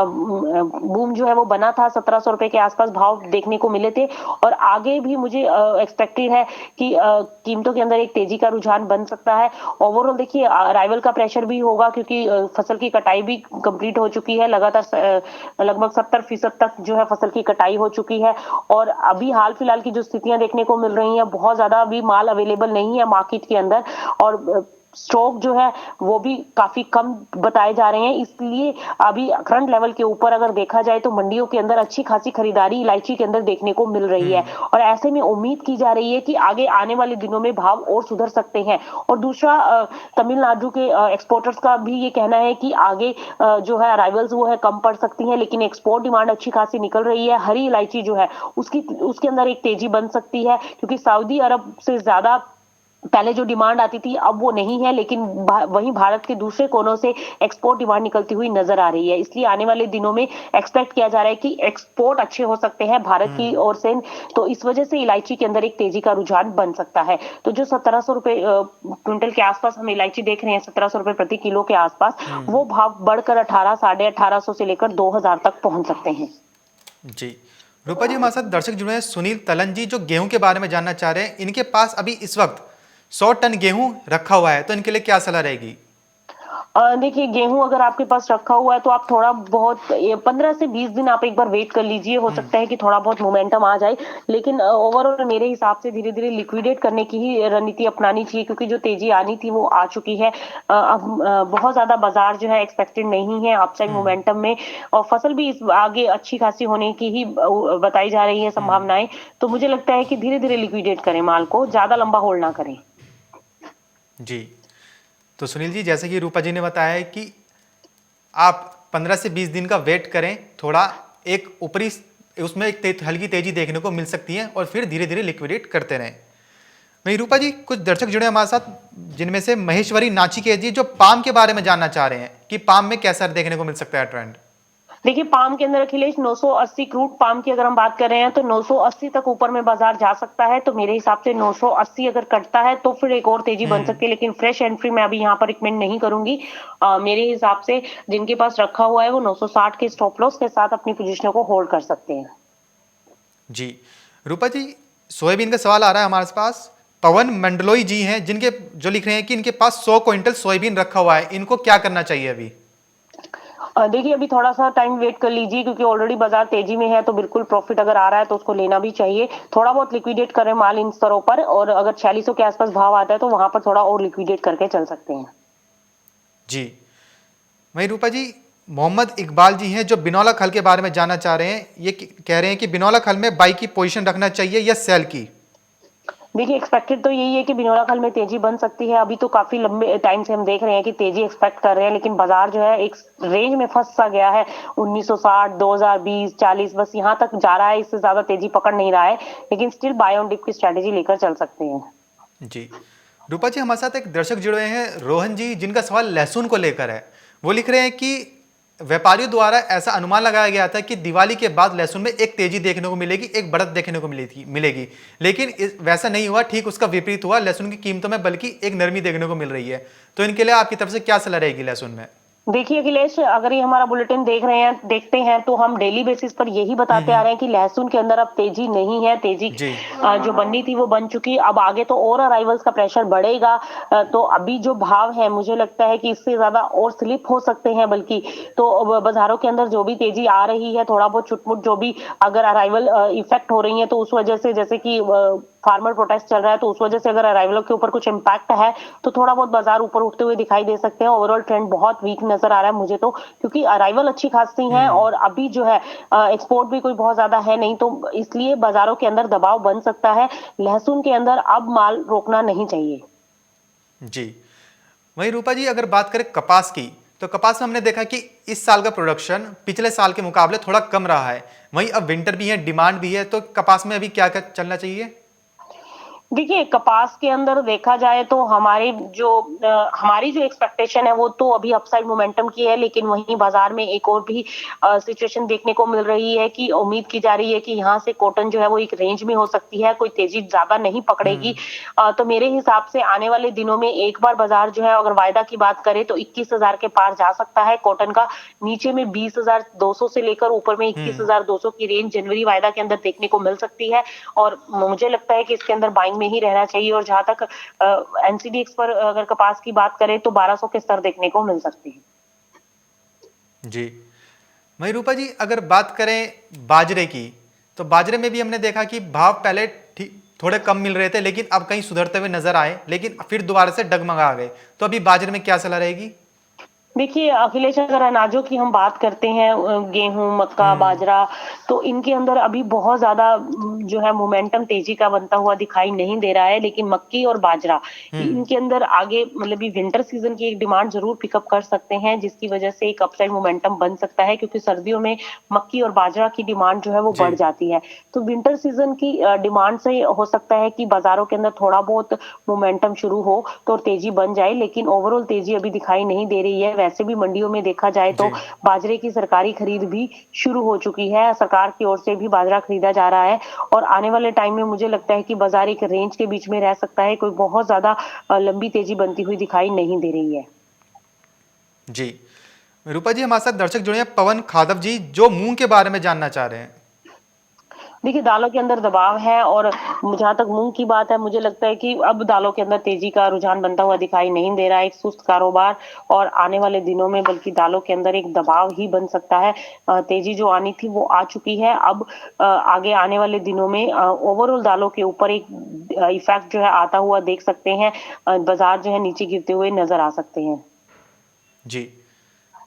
बूम जो है वो बना था। 1700 रुपए के आसपास भाव देखने को मिले थे और आगे भी मुझे एक्सपेक्टेड है कि कीमतों के अंदर एक तेजी का रुझान बन सकता है। ओवरऑल देखिए अराइवल का प्रेशर भी होगा, क्योंकि फसल की कटाई भी कंप्लीट हो चुकी है, लगातार लगभग 70% तक जो है फसल की कटाई हो चुकी है। और अभी हाल फिलहाल की जो स्थितियां देखने को मिल रही हैं, बहुत ज्यादा अभी माल अवेलेबल नहीं है मार्केट के अंदर और स्टॉक जो है वो भी काफी कम बताए जा रहे हैं, इसलिए अभी करंट लेवल के ऊपर अगर देखा जाए तो मंडियों के अंदर अच्छी खासी खरीदारी इलायची के अंदर देखने को मिल रही है। और ऐसे में उम्मीद की जा रही है कि आगे आने वाले दिनों में भाव और सुधर सकते हैं। और दूसरा तमिलनाडु के एक्सपोर्टर्स का भी ये कहना है कि आगे जो है अराइवल्स वो है कम पड़ सकती हैं, लेकिन एक्सपोर्ट डिमांड अच्छी खासी निकल रही है। हरी इलायची जो है उसके अंदर एक तेजी बन सकती है, क्योंकि सऊदी अरब से ज्यादा पहले जो डिमांड आती थी अब वो नहीं है, लेकिन वहीं भारत के दूसरे कोनों से एक्सपोर्ट डिमांड निकलती हुई नजर आ रही है। इसलिए आने वाले दिनों में एक्सपेक्ट किया जा रहा है कि एक्सपोर्ट अच्छे हो सकते हैं भारत की ओर से, तो इस वजह से इलायची के अंदर एक तेजी का रुझान बन सकता है। तो जो 1700 रुपए क्विंटल के आसपास हम इलायची देख रहे हैं, 1700 रुपए प्रति किलो के आसपास, वो भाव बढ़कर 1800, 1850 से लेकर 2000 तक पहुंच सकते हैं। जी, रूपा जी, हमारे साथ दर्शक जुड़े हैं सुनील तलन जी, जो गेहूं के बारे में जानना चाह रहे हैं। इनके पास अभी इस वक्त 100 टन गेहूं रखा हुआ है, तो इनके लिए क्या सलाह रहेगी। देखिए गेहूं अगर आपके पास रखा हुआ है तो आप थोड़ा बहुत 15 से 20 दिन आप एक बार वेट कर लीजिए, हो सकता है कि थोड़ा बहुत मोमेंटम आ जाए, लेकिन ओवरऑल मेरे हिसाब से धीरे धीरे लिक्विडेट करने की ही रणनीति अपनानी चाहिए, क्योंकि जो तेजी आनी थी वो आ चुकी है। अब बहुत ज्यादा बाजार जो है एक्सपेक्टेड नहीं है अपसाइड मोमेंटम में, और फसल भी इस आगे अच्छी खासी होने की ही बताई जा रही है संभावनाएं। तो मुझे लगता है कि धीरे धीरे लिक्विडेट करें माल को, ज्यादा लंबा होल्ड ना करें। जी, तो सुनील जी, जैसे कि रूपा जी ने बताया है कि आप 15 से 20 दिन का वेट करें, थोड़ा एक ऊपरी उसमें एक हल्की तेजी देखने को मिल सकती है और फिर धीरे धीरे लिक्विडेट करते रहें। वहीं रूपा जी, कुछ दर्शक जुड़े हमारे साथ, जिनमें से महेश्वरी नाचिकेत जी, जो पाम के बारे में जानना चाह रहे हैं कि पाम में कैसा देखने को मिल सकता है ट्रेंड। देखिए पाम के अंदर अखिलेश 980 क्रूड पाम की अगर हम बात कर रहे हैं तो 980 तक ऊपर में बाजार जा सकता है, तो मेरे हिसाब से 980 अगर कटता है तो फिर एक और तेजी बन सकती है, लेकिन फ्रेश एंट्री मैं अभी यहाँ पर रिकमेंड नहीं करूंगी। मेरे हिसाब से जिनके पास रखा हुआ है वो 960 के स्टॉप लॉस के साथ अपनी पोजीशनों को होल्ड कर सकते हैं। जी रूपा जी, सोयाबीन का सवाल आ रहा है हमारे पास। पवन मंडलोई जी हैं जिनके जो लिख रहे हैं कि इनके पास 100 क्विंटल सोयाबीन रखा हुआ है, इनको क्या करना चाहिए अभी? देखिए अभी थोड़ा-सा टाइम वेट कर लीजिए क्योंकि ऑलरेडी बाजार तेजी में है, तो बिल्कुल प्रॉफिट अगर आ रहा है तो उसको लेना भी चाहिए। थोड़ा बहुत लिक्विडेट करें माल इन स्तरों पर, और अगर 4600 के आसपास भाव आता है तो वहां पर थोड़ा और लिक्विडेट करके चल सकते हैं। जी वहीं रूपा जी, मोहम्मद इकबाल जी हैं जो बिनौला खल के बारे में जानना चाह रहे हैं। ये कह रहे हैं कि बिनौला खल में बाई की पोजीशन रखना चाहिए या सेल की? देखिए एक्सपेक्टेड तो यही है कि बिनौला खल में तेजी बन सकती है। अभी तो काफी लंबे टाइम से हम देख रहे हैं कि तेजी एक्सपेक्ट कर रहे हैं, लेकिन बाजार जो है एक रेंज में फंस सा गया है। 1960, 2020, 40 बस यहाँ तक जा रहा है, इससे ज्यादा तेजी पकड़ नहीं रहा है, लेकिन स्टिल बाय ऑन डिप की स्ट्रेटेजी लेकर चल सकते हैं। जी रूपा जी, हमारे साथ एक दर्शक जुड़े हैं रोहन जी, जिनका सवाल लहसुन को लेकर है। वो लिख रहे हैं कि व्यापारियों द्वारा ऐसा अनुमान लगाया गया था कि दिवाली के बाद लहसुन में एक तेजी देखने को मिलेगी, एक बढ़त देखने को मिलेगी, लेकिन वैसा नहीं हुआ, ठीक उसका विपरीत हुआ। लहसुन की कीमतों में बल्कि एक नरमी देखने को मिल रही है। तो इनके लिए आपकी तरफ से क्या सलाह रहेगी लहसुन में? देखिए अखिलेश, अगर ये हमारा बुलेटिन देखते हैं तो हम डेली बेसिस पर यही बताते आ रहे हैं कि लहसुन के अंदर अब तेजी नहीं है। तेजी जी जो बननी थी वो बन चुकी। अब आगे तो और अराइवल्स का प्रेशर बढ़ेगा। तो अभी जो भाव है मुझे लगता है कि इससे ज्यादा और स्लिप हो सकते हैं बल्कि। तो बाजारों के अंदर जो भी तेजी आ रही है, थोड़ा बहुत छुटमुट जो भी अगर अराइवल इफेक्ट हो रही है, तो उस वजह से, जैसे कि फार्मर प्रोटेस्ट चल रहा है, तो उस वजह से अगर अराइवलों के ऊपर कुछ इम्पैक्ट है तो थोड़ा बहुत बाजार ऊपर उठते हुए दिखाई दे सकते हैं। ओवरऑल ट्रेंड बहुत वीक नजर आ रहा है मुझे तो, क्योंकि अराइवल अच्छी खासी हैं और अभी जो है एक्सपोर्ट भी कोई बहुत ज्यादा है नहीं, तो इसलिए बाजारों के अंदर दबाव बन सकता है। लहसुन के अंदर अब माल रोकना नहीं चाहिए। जी वहीं रूपा जी, अगर बात करें कपास की, तो कपास में हमने देखा कि इस साल का प्रोडक्शन पिछले साल के मुकाबले थोड़ा कम रहा है। वहीं अब विंटर भी है, डिमांड भी है, तो कपास में अभी क्या चलना चाहिए? देखिए कपास के अंदर देखा जाए तो हमारी जो एक्सपेक्टेशन है वो तो अभी अपसाइड मोमेंटम की है, लेकिन वहीं बाजार में एक और भी सिचुएशन देखने को मिल रही है कि उम्मीद की जा रही है कि यहाँ से कॉटन जो है वो एक रेंज में हो सकती है, कोई तेजी ज्यादा नहीं पकड़ेगी। तो मेरे हिसाब से आने वाले दिनों में एक बार बाजार जो है, अगर वायदा की बात करें तो 21,000 के पार जा सकता है कॉटन का। नीचे में 20,200 से लेकर ऊपर में 21,200 की रेंज जनवरी वायदा के अंदर देखने को मिल सकती है, और मुझे लगता है कि इसके अंदर बाइंग में ही रहना चाहिए। और जहां तक एनसीडीएक्स पर अगर कपास की बात करें तो 1200 के स्तर देखने को मिल सकते हैं। जी वहीं रूपा जी, अगर बात करें बाजरे की, तो बाजरे में भी हमने देखा कि भाव पहले ठीक थोड़े कम मिल रहे थे, लेकिन अब कहीं सुधरते हुए नजर आए, लेकिन फिर दोबारा से डगमगा गए। तो अभी बाजरे में क्या सलाह रहेगी? देखिए अखिलेश, अगर अनाजों की हम बात करते हैं, गेहूं, मक्का, बाजरा, तो इनके अंदर अभी बहुत ज्यादा जो है मोमेंटम तेजी का बनता हुआ दिखाई नहीं दे रहा है, लेकिन मक्की और बाजरा इनके अंदर आगे मतलब ये विंटर सीजन की एक डिमांड जरूर पिकअप कर सकते हैं, जिसकी वजह से एक अपसाइड मोमेंटम बन सकता है, क्योंकि सर्दियों में मक्की और बाजरा की डिमांड जो है वो बढ़ जी जाती है। तो विंटर सीजन की डिमांड से हो सकता है कि बाजारों के अंदर थोड़ा बहुत मोमेंटम शुरू हो तो तेजी बन जाए, लेकिन ओवरऑल तेजी अभी दिखाई नहीं दे रही है। वैसे भी मंडियों में देखा जाए तो जी बाजरे की सरकारी खरीद भी शुरू हो चुकी है, सरकार की ओर से भी बाजरा खरीदा जा रहा है, और आने वाले टाइम में मुझे लगता है कि बाजार एक रेंज के बीच में रह सकता है, कोई बहुत ज्यादा लंबी तेजी बनती हुई दिखाई नहीं दे रही है। जी रूपा जी, हमारे साथ दर्शक जुड़े हैं पवन खादव जी, जो मूंग के बारे में जानना चाह रहे हैं। देखिए दालों के अंदर दबाव है, और जहां तक मूंग की बात है, मुझे लगता है कि अब दालों के अंदर तेजी का रुझान बनता हुआ दिखाई नहीं दे रहा है, एक सुस्त कारोबार, और आने वाले दिनों में बल्कि दालों के अंदर एक दबाव ही बन सकता है। तेजी जो आनी थी वो आ चुकी है। अब आगे आने वाले दिनों में ओवरऑल दालों के ऊपर एक इफेक्ट जो है आता हुआ देख सकते हैं। बाजार जो है नीचे गिरते हुए नजर आ सकते हैं। जी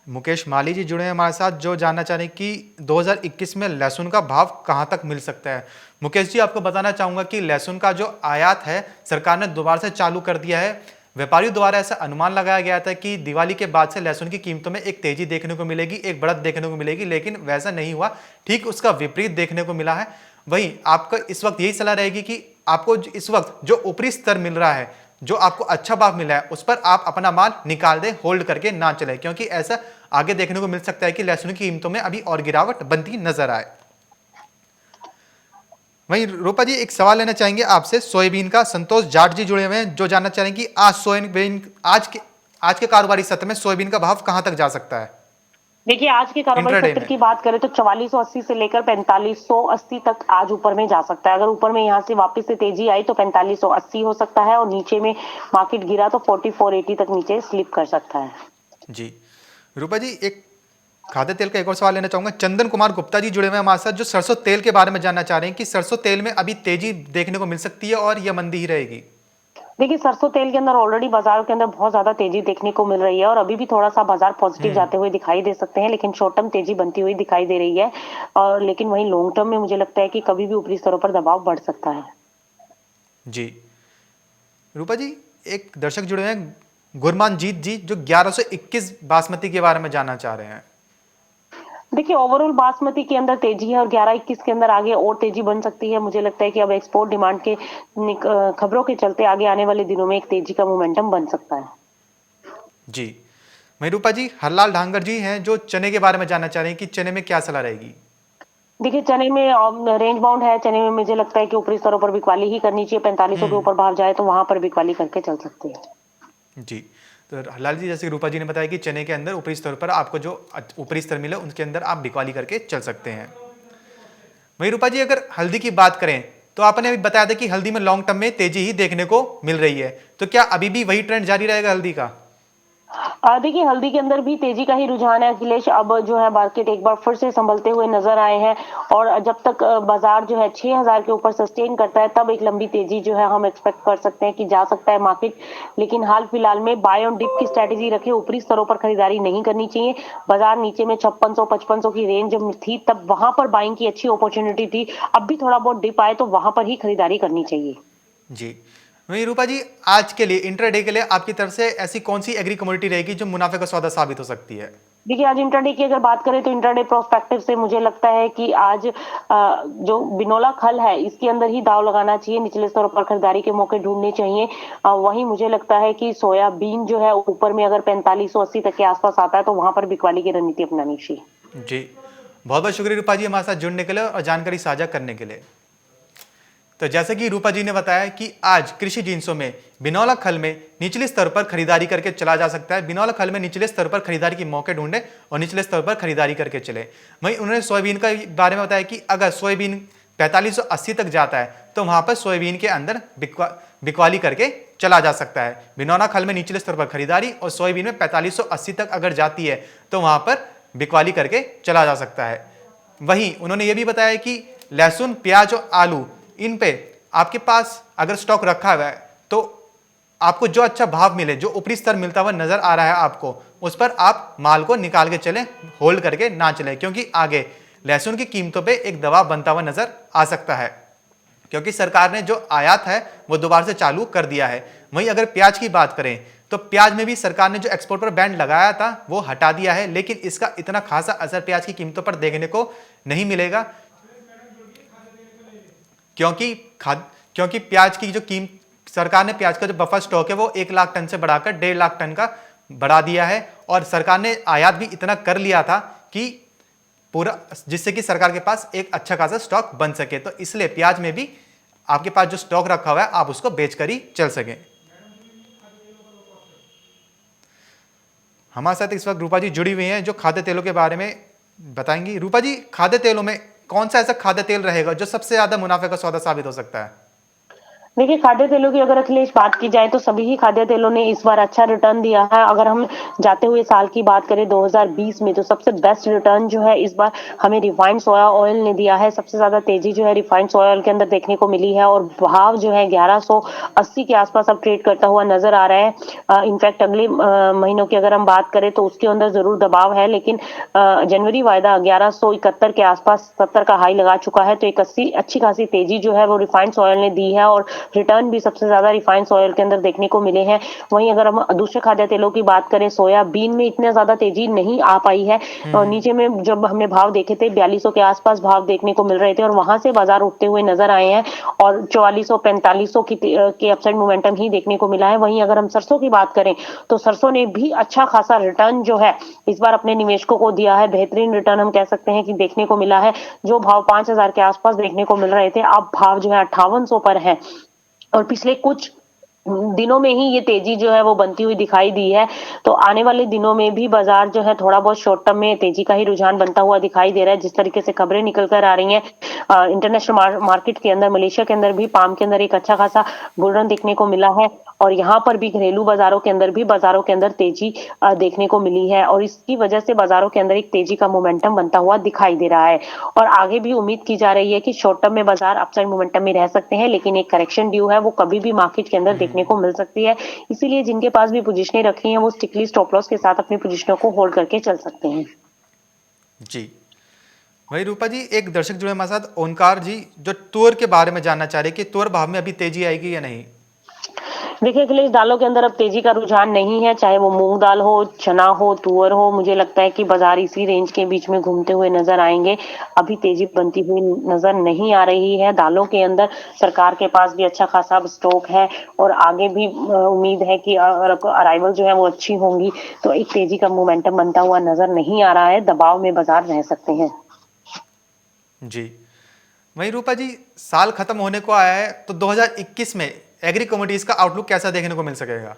मुकेश माली जी जुड़े हैं हमारे साथ, जो जानना चाह रहे हैं कि 2021 में लहसुन का भाव कहां तक मिल सकता है। मुकेश जी, आपको बताना चाहूंगा कि लहसुन का जो आयात है सरकार ने दोबारा से चालू कर दिया है। व्यापारियों द्वारा ऐसा अनुमान लगाया गया था कि दिवाली के बाद से लहसुन की कीमतों में एक तेजी देखने को मिलेगी, एक बढ़त देखने को मिलेगी, लेकिन वैसा नहीं हुआ, ठीक उसका विपरीत देखने को मिला है। वहीं आपका इस वक्त यही सलाह रहेगी कि आपको इस वक्त जो ऊपरी स्तर मिल रहा है, जो आपको अच्छा भाव मिला है उस पर आप अपना माल निकाल दें, होल्ड करके ना चले, क्योंकि ऐसा आगे देखने को मिल सकता है कि लहसुन की कीमतों में अभी और गिरावट बनती नजर आए। वहीं रूपा जी एक सवाल लेना चाहेंगे आपसे सोयाबीन का। संतोष जाट जी जुड़े हुए हैं जो जानना चाहेंगे कि आज सोयाबीन आज के कारोबारी सत्र में सोयाबीन का भाव कहां तक जा सकता है देखिए आज के कारोबारी इंट्राडे सत्र में। की बात करें तो 4480 से लेकर 4580 तक आज ऊपर में जा सकता है। अगर ऊपर में यहाँ से वापस से तेजी आई तो 4580 हो सकता है, और नीचे में मार्केट गिरा तो 4480 तक नीचे स्लिप कर सकता है। जी रूपा जी एक खाद्य तेल का एक और सवाल लेना चाहूंगा। चंदन कुमार गुप्ता जी जुड़े हुए हैं हमारे साथ जो सरसों तेल के बारे में जानना चाह रहे हैं कि सरसों तेल में अभी तेजी देखने को मिल सकती है और यह मंदी ही रहेगी। देखिए सरसों तेल के अंदर ऑलरेडी बाजार के अंदर बहुत ज्यादा तेजी देखने को मिल रही है, और अभी भी थोड़ा सा बाजार पॉजिटिव जाते हुए दिखाई दे सकते हैं, लेकिन शॉर्ट टर्म तेजी बनती हुई दिखाई दे रही है। और लेकिन वहीं लॉन्ग टर्म में मुझे लगता है कि कभी भी ऊपरी स्तरों पर दबाव बढ़ सकता है। जी रूपा जी एक दर्शक जुड़े हैं गुरमानजीत जी जो 1121 बासमती के बारे में जानना चाह रहे हैं। देखिए ओवरऑल बासमती के अंदर तेजी है, और 11-21 के अंदर आगे और तेजी बन सकती है। मुझे लगता है कि अब एक्सपोर्ट डिमांड के खबरों के चलते आगे आने वाले दिनों में एक तेजी का मोमेंटम बन सकता है। जी वहीं रूपा जी हरलाल ढांगर जी हैं जो चने के बारे में जानना चाह रहे हैं कि चने में क्या सलाह रहेगी। देखिए चने में रेंज बाउंड है। चने में मुझे लगता है कि ऊपरी स्तरों पर बिकवाली ही करनी चाहिए। 4500 के ऊपर भाव जाए तो वहां पर बिकवाली करके चल सकते हैं। जी तो हरलाल जी जैसे रूपा जी ने बताया कि चने के अंदर ऊपरी स्तर पर आपको जो ऊपरी स्तर मिले उसके अंदर आप बिकवाली करके चल सकते हैं। वहीं रूपा जी अगर हल्दी की बात करें तो आपने अभी बताया था कि हल्दी में लॉन्ग टर्म में तेजी ही देखने को मिल रही है, तो क्या अभी भी वही ट्रेंड जारी रहेगा हल्दी का। देखिए हल्दी के अंदर भी तेजी का ही रुझान है अखिलेश। अब जो है मार्केट एक बार फिर से संभलते हुए नजर आए हैं, और जब तक बाजार जो है 6000 के ऊपर सस्टेन करता है तब एक लंबी तेजी जो है हम एक्सपेक्ट कर सकते हैं कि जा सकता है मार्केट। लेकिन हाल फिलहाल में बाय ऑन डिप की स्ट्रेटेजी रखे, ऊपरी स्तरों पर खरीदारी नहीं करनी चाहिए। बाजार नीचे में 5600-5500 की रेंज जब थी तब वहां पर बाइंग की अच्छी अपॉर्चुनिटी थी। अब भी थोड़ा बहुत डिप आए तो वहां पर ही खरीदारी करनी चाहिए। जी वहीं रूपा जी आज के लिए इंट्राडे के लिए आपकी तरफ से ऐसी कौन सी एग्री कमोडिटी रहेगी जो मुनाफे का सौदा साबित हो सकती है। देखिए आज इंट्राडे की अगर बात करें तो इंट्राडे प्रोस्पेक्टिव से मुझे लगता है कि आज जो बिनोला खल है इसके अंदर ही दाव लगाना चाहिए। निचले स्तरों पर खरीदारी के मौके ढूंढने चाहिए। वहीं मुझे लगता है कि सोयाबीन जो है ऊपर में अगर 4580 तक के आसपास आता है तो वहां पर बिकवाली की रणनीति अपनानी चाहिए। जी बहुत बहुत शुक्रिया रूपा जी हमारे साथ जुड़ने के लिए और जानकारी साझा करने के लिए। तो जैसे कि रूपा जी ने बताया कि आज कृषि जिंसों में बिनौला खल में निचले स्तर पर खरीदारी करके चला जा सकता है। बिनौला खल में निचले स्तर पर खरीदारी के मौके ढूंढे और निचले स्तर पर खरीदारी करके चले। वहीं उन्होंने सोयाबीन का बारे में बताया कि अगर सोयाबीन 4580 तक जाता है तो वहां पर सोयाबीन के अंदर बिकवाली करके चला जा सकता है। बिनौला खल में निचले स्तर पर खरीदारी और सोयाबीन में 4580 तक अगर जाती है तो वहां पर बिकवाली करके चला जा सकता है। वहीं उन्होंने ये भी बताया कि लहसुन, प्याज और आलू इन पे आपके पास अगर स्टॉक रखा हुआ है तो आपको जो अच्छा भाव मिले, जो ऊपरी स्तर मिलता हुआ नजर आ रहा है आपको, उस पर आप माल को निकाल के चलें, होल्ड करके ना चलें, क्योंकि आगे लहसुन की कीमतों पे एक दबाव बनता हुआ नजर आ सकता है, क्योंकि सरकार ने जो आयात है वो दोबारा से चालू कर दिया है। वहीं अगर प्याज की बात करें तो प्याज में भी सरकार ने जो एक्सपोर्ट पर बैन लगाया था वो हटा दिया है, लेकिन इसका इतना खासा असर प्याज की कीमतों पर देखने को नहीं मिलेगा, क्योंकि प्याज की जो कीमत सरकार ने प्याज का जो बफर स्टॉक है वो 1 लाख टन से बढ़ाकर 1.5 लाख टन का बढ़ा दिया है, और सरकार ने आयात भी इतना कर लिया था कि पूरा, जिससे कि सरकार के पास एक अच्छा खासा स्टॉक बन सके। तो इसलिए प्याज में भी आपके पास जो स्टॉक रखा हुआ है आप उसको बेचकर ही चल सकें। हमारे साथ इस वक्त रूपा जी जुड़ी हुई हैं जो खाद्य तेलों के बारे में बताएंगी। रूपा जी खाद्य तेलों में कौन सा ऐसा खाद्य तेल रहेगा जो सबसे ज्यादा मुनाफे का सौदा साबित हो सकता है। देखिए खाद्य तेलों की अगर अखिलेश बात की जाए तो सभी ही खाद्य तेलों ने इस बार अच्छा रिटर्न दिया है। अगर हम जाते हुए साल की बात करें 2020 में तो सबसे बेस्ट रिटर्न जो है इस बार हमें रिफाइंड सोया ऑयल ने दिया है। सबसे ज्यादा तेजी जो है रिफाइंड सोया ऑयल के अंदर देखने को मिली है, और भाव जो है 1180 के आसपास अब ट्रेड करता हुआ नजर आ रहा है। इनफैक्ट अगले महीनों की अगर हम बात करें तो उसके अंदर जरूर दबाव है, लेकिन जनवरी वायदा 1171 के आसपास 70 का हाई लगा चुका है, तो एक अच्छी खासी तेजी जो है वो रिफाइंड ऑयल ने दी है। और रिटर्न भी सबसे ज्यादा रिफाइंड ऑयल के अंदर देखने को मिले हैं। वहीं अगर हम दूसरे खाद्य तेलों की बात करें, सोयाबीन में इतने ज्यादा तेजी नहीं आ पाई है। और नीचे में जब हमने भाव देखे थे 4200 के आसपास भाव देखने को मिल रहे थे और वहां से बाजार उठते हुए नजर आए हैं और 4400 4500 के अपसाइड मोमेंटम ही देखने को मिला है। वहीं अगर हम सरसों की बात करें तो सरसों ने भी अच्छा खासा रिटर्न जो है इस बार अपने निवेशकों को दिया है। बेहतरीन रिटर्न हम कह सकते हैं कि देखने को मिला है। जो भाव 5000 के आसपास देखने को मिल रहे थे, अब भाव जो है 5800 पर है। और पिछले कुछ दिनों में ही ये तेजी जो है वो बनती हुई दिखाई दी है। तो आने वाले दिनों में भी बाजार जो है थोड़ा बहुत शॉर्ट टर्म में तेजी का ही रुझान बनता हुआ दिखाई दे रहा है। जिस तरीके से खबरें निकल कर आ रही हैं इंटरनेशनल मार्केट के अंदर, मलेशिया के अंदर भी पाम के अंदर एक अच्छा खासा बुल रन देखने को मिला है और यहाँ पर भी घरेलू बाजारों के अंदर भी बाजारों के अंदर तेजी देखने को मिली है और इसकी वजह से बाजारों के अंदर एक तेजी का मोमेंटम बनता हुआ दिखाई दे रहा है। और आगे भी उम्मीद की जा रही है कि शॉर्ट टर्म में बाजार अपसाइड मोमेंटम में रह सकते हैं, लेकिन एक करेक्शन ड्यू है वो कभी भी मार्केट के अंदर देखने को मिल सकती है। इसीलिए जिनके पास भी पोजीशनें रखी हैं वो स्टिकली स्टॉप लॉस के साथ अपनी पोजीशनों को होल्ड करके चल सकते हैं। जी। वही रूपा जी, एक दर्शक जुड़े हमारे साथ, ओंकार जी, जो तुअर के बारे में जानना चाह रहे कि तुअर भाव में अभी तेजी आएगी या नहीं। देखिए अखिलेश, दालों के अंदर अब तेजी का रुझान नहीं है, चाहे वो मूंग दाल हो, चना हो, तुअर हो। मुझे लगता है कि बाजार इसी रेंज के बीच में घूमते हुए नजर आएंगे। अभी तेजी बनती हुई नजर नहीं आ रही है। दालों के अंदर सरकार के पास भी अच्छा खासा स्टॉक है और आगे भी उम्मीद है कि अराइवल जो है वो अच्छी होंगी, तो एक तेजी का मोमेंटम बनता हुआ नजर नहीं आ रहा है। दबाव में बाजार रह सकते हैं। जी। वहीं रूपा जी, साल खत्म होने को आया है तो 2021 में एग्री कमोडिटीज का आउटलुक कैसा देखने को मिल सकेगा।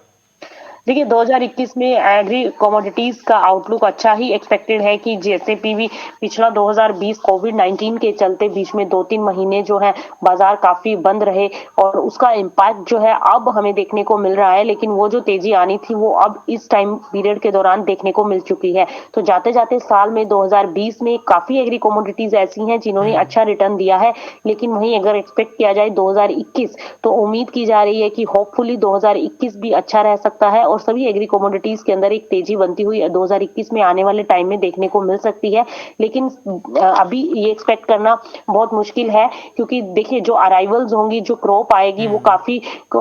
देखिए 2021 में एग्री कमोडिटीज का आउटलुक अच्छा ही एक्सपेक्टेड है कि जैसे भी पिछला 2020 कोविड-19 के चलते बीच में 2-3 महीने जो है बाजार काफी बंद रहे और उसका इम्पैक्ट जो है अब हमें देखने को मिल रहा है। लेकिन वो जो तेजी आनी थी वो अब इस टाइम पीरियड के दौरान देखने को मिल चुकी है। तो जाते जाते साल में 2020 में काफी एग्री कमोडिटीज ऐसी हैं जिन्होंने अच्छा रिटर्न दिया है। लेकिन वहीं अगर एक्सपेक्ट किया जाए 2021, तो उम्मीद की जा रही है कि होपफुली 2021 भी अच्छा रह सकता है और सभी एग्री कमोडिटीज के अंदर एक तेजी बनती हुई 2021 में आने वाले टाइम में देखने को मिल सकती है। लेकिन अभी ये एक्सपेक्ट करना बहुत मुश्किल है, क्योंकि देखिए जो अराइवल्स होंगी, जो क्रॉप आएगी, वो काफी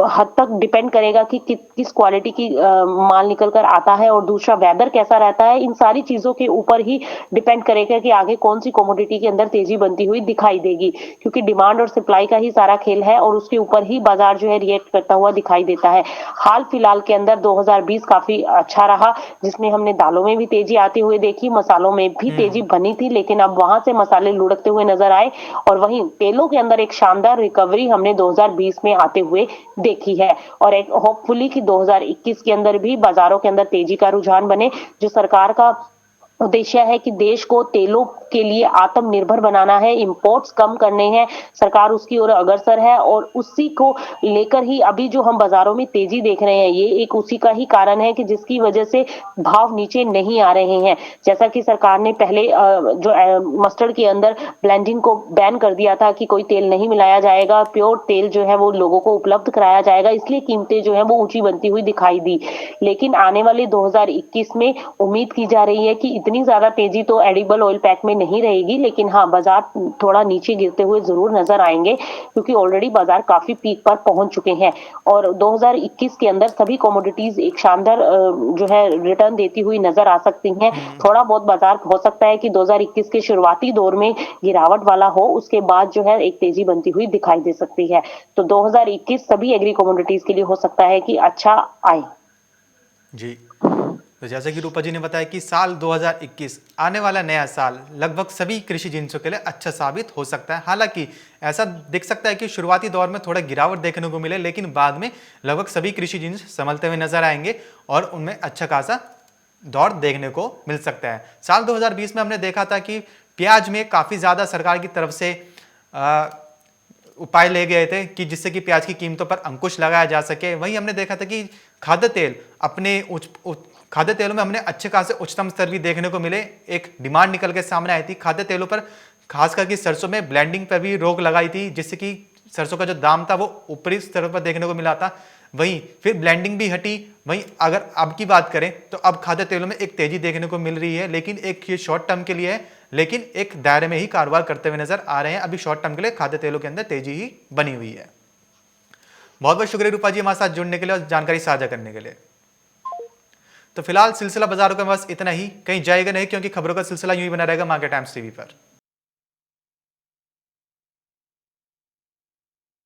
हद तक डिपेंड करेगा कि किस क्वालिटी की माल निकल कर आता है और दूसरा वेदर कैसा रहता है। इन सारी चीजों के ऊपर ही डिपेंड करेगा कि आगे कौन सी कमोडिटी के अंदर तेजी बनती हुई दिखाई देगी, क्योंकि डिमांड और सप्लाई का ही सारा खेल है और उसके ऊपर ही बाजार जो है रिएक्ट करता हुआ दिखाई देता है। हाल फिलहाल के अंदर 2020 काफी अच्छा रहा, जिसमें हमने दालों में भी तेजी आती हुई देखी, मसालों में भी तेजी बनी थी, लेकिन अब वहां से मसाले लुढ़कते हुए नजर आए और वहीं तेलों के अंदर एक शानदार रिकवरी हमने 2020 में आते हुए देखी है। और एक होपफुली कि 2021 के अंदर भी बाजारों के अंदर तेजी का रुझान बने। जो सरकार का उद्देश्य है कि देश को तेलों के लिए आत्मनिर्भर बनाना है, इंपोर्ट्स कम करने हैं, सरकार उसकी ओर अग्रसर है और उसी को लेकर ही अभी जो हम बाजारों में तेजी देख रहे हैं, ये एक उसी का ही कारण है कि जिसकी वजह से भाव नीचे नहीं आ रहे हैं। जैसा कि सरकार ने पहले जो मस्टर्ड के अंदर ब्लेंडिंग को बैन कर दिया था कि कोई तेल नहीं मिलाया जाएगा, प्योर तेल जो है वो लोगों को उपलब्ध कराया जाएगा, इसलिए कीमतें जो है वो ऊंची बनती हुई दिखाई दी। लेकिन आने वाले 2021 में उम्मीद की जा रही है कि इतनी ज्यादा तेजी तो एडिबल ऑयल पैक में नहीं रहेगी, लेकिन हाँ बाजार थोड़ा नीचे गिरते हुए जरूर नजर आएंगे, क्योंकि ऑलरेडी बाजार काफी पीक पर पहुंच चुके हैं और 2021 के अंदर सभी कमोडिटीज एक शानदार जो है रिटर्न देती हुई नजर आ सकती हैं। थोड़ा बहुत बाजार हो सकता है कि 2021 के शुरुआती दौर में गिरावट वाला हो, उसके बाद जो है एक तेजी बनती हुई दिखाई दे सकती है। तो 2021 सभी एग्री कमोडिटीज के लिए हो सकता है कि अच्छा आए। जी। तो जैसे कि रूपा जी ने बताया कि साल 2021 आने वाला नया साल लगभग सभी कृषि जिन्सों के लिए अच्छा साबित हो सकता है। हालांकि ऐसा दिख सकता है कि शुरुआती दौर में थोड़ा गिरावट देखने को मिले, लेकिन बाद में लगभग सभी कृषि जिन्स संभलते हुए नजर आएंगे और उनमें अच्छा खासा दौर देखने को मिल सकता है। साल 2020 में हमने देखा था कि प्याज में काफ़ी ज़्यादा सरकार की तरफ से उपाय ले गए थे कि जिससे कि प्याज की कीमतों पर अंकुश लगाया जा सके। वहीं हमने देखा था कि खाद्य तेल अपने खाद्य तेलों में हमने अच्छे खासे उच्चतम स्तर भी देखने को मिले। एक डिमांड निकल के सामने आई थी खाद्य तेलों पर, खास करके सरसों में ब्लेंडिंग पर भी रोक लगाई थी, जिससे कि सरसों का जो दाम था वो ऊपरी स्तर पर देखने को मिला था। वहीं फिर ब्लेंडिंग भी हटी। वहीं अगर अब की बात करें तो अब खाद्य तेलों में एक तेजी देखने को मिल रही है, लेकिन एक ये शॉर्ट टर्म के लिए है, लेकिन एक दायरे में ही कारोबार करते हुए नजर आ रहे हैं। अभी शॉर्ट टर्म के लिए खाद्य तेलों के अंदर तेजी ही बनी हुई है। बहुत बहुत शुक्रिया रूपा जी हमारे साथ जुड़ने के लिए और जानकारी साझा करने के लिए। तो फिलहाल सिलसिला बाजारों का बस इतना ही, कहीं जाएगा नहीं क्योंकि खबरों का सिलसिला यूं ही बना रहेगा मार्केट टाइम्स टीवी पर।